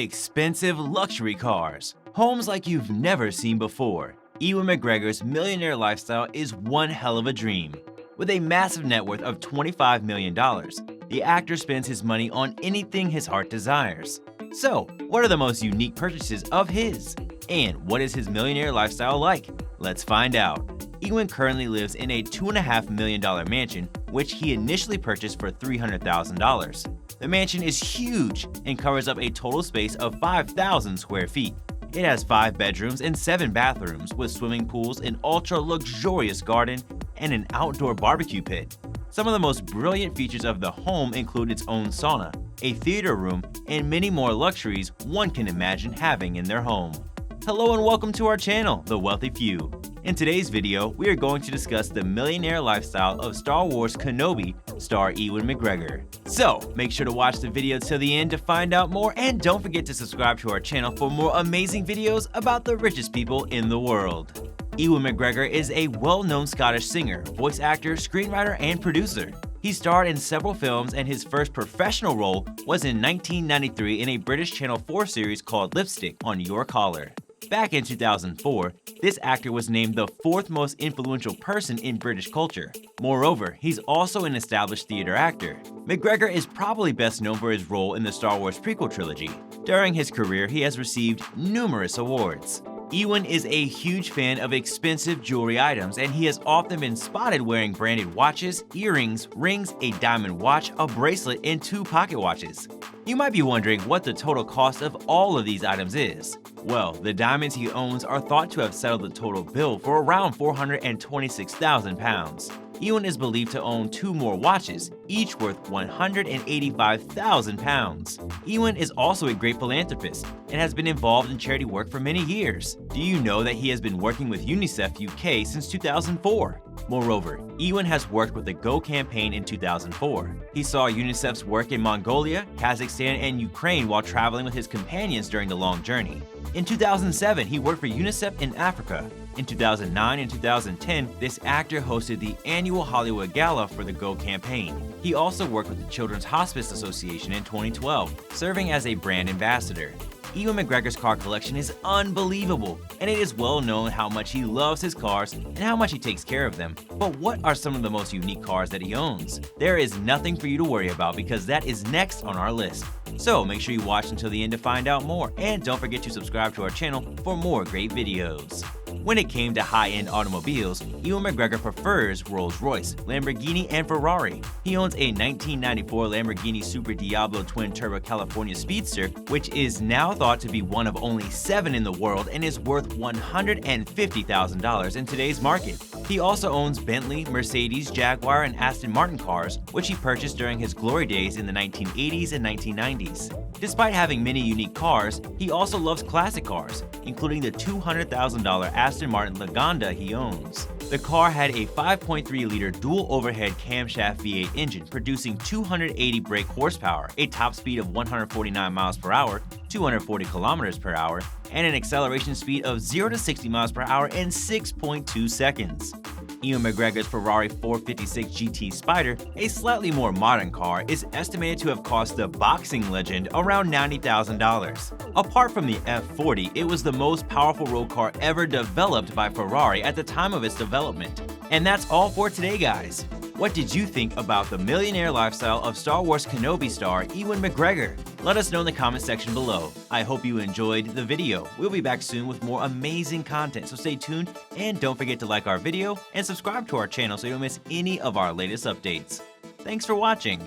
expensive luxury cars, homes like you've never seen before. Ewan McGregor's millionaire lifestyle is one hell of a dream. With a massive net worth of $25 million, the actor spends his money on anything his heart desires. So, what are the most unique purchases of his? And what is his millionaire lifestyle like? Let's find out. Ewan currently lives in a $2.5 million mansion, which he initially purchased for $300,000. The mansion is huge and covers up a total space of 5,000 square feet. It has 5 bedrooms and 7 bathrooms with swimming pools, an ultra-luxurious garden, and an outdoor barbecue pit. Some of the most brilliant features of the home include its own sauna, a theater room, and many more luxuries one can imagine having in their home. Hello and welcome to our channel, The Wealthy Few. In today's video, we are going to discuss the millionaire lifestyle of Star Wars Kenobi star Ewan McGregor. So, make sure to watch the video till the end to find out more, and don't forget to subscribe to our channel for more amazing videos about the richest people in the world. Ewan McGregor is a well-known Scottish singer, voice actor, screenwriter, and producer. He starred in several films, and his first professional role was in 1993 in a British Channel 4 series called Lipstick on Your Collar. Back in 2004, this actor was named the 4th most influential person in British culture. Moreover, he's also an established theater actor. McGregor is probably best known for his role in the Star Wars prequel trilogy. During his career, he has received numerous awards. Ewan is a huge fan of expensive jewelry items, and he has often been spotted wearing branded watches, earrings, rings, a diamond watch, a bracelet, and 2 pocket watches. You might be wondering what the total cost of all of these items is. Well, the diamonds he owns are thought to have settled the total bill for around £426,000. Ewan is believed to own 2 more watches, each worth £185,000. Ewan is also a great philanthropist and has been involved in charity work for many years. Do you know that he has been working with UNICEF UK since 2004? Moreover, Ewan has worked with the Go campaign in 2004. He saw UNICEF's work in Mongolia, Kazakhstan, and Ukraine while traveling with his companions during the long journey. In 2007, he worked for UNICEF in Africa. In 2009 and 2010, this actor hosted the annual Hollywood Gala for the Go campaign. He also worked with the Children's Hospice Association in 2012, serving as a brand ambassador. Ewan McGregor's car collection is unbelievable, and it is well known how much he loves his cars and how much he takes care of them. But what are some of the most unique cars that he owns? There is nothing for you to worry about because that is next on our list. So make sure you watch until the end to find out more, and don't forget to subscribe to our channel for more great videos. When it came to high-end automobiles, Ewan McGregor prefers Rolls-Royce, Lamborghini, and Ferrari. He owns a 1994 Lamborghini Super Diablo twin-turbo California Speedster, which is now thought to be one of only 7 in the world and is worth $150,000 in today's market. He also owns Bentley, Mercedes, Jaguar, and Aston Martin cars, which he purchased during his glory days in the 1980s and 1990s. Despite having many unique cars, he also loves classic cars, including the $200,000 Aston Martin Lagonda he owns. The car had a 5.3-liter dual-overhead camshaft V8 engine producing 280 brake horsepower, a top speed of 149 miles per hour, 240 kilometers per hour, and an acceleration speed of 0 to 60 miles per hour in 6.2 seconds. Ewan McGregor's Ferrari 456 GT Spider, a slightly more modern car, is estimated to have cost the boxing legend around $90,000. Apart from the F40, it was the most powerful road car ever developed by Ferrari at the time of its development. And that's all for today, guys. What did you think about the millionaire lifestyle of Star Wars Kenobi star Ewan McGregor? Let us know in the comment section below. I hope you enjoyed the video. We'll be back soon with more amazing content, so stay tuned and don't forget to like our video and subscribe to our channel so you don't miss any of our latest updates. Thanks for watching.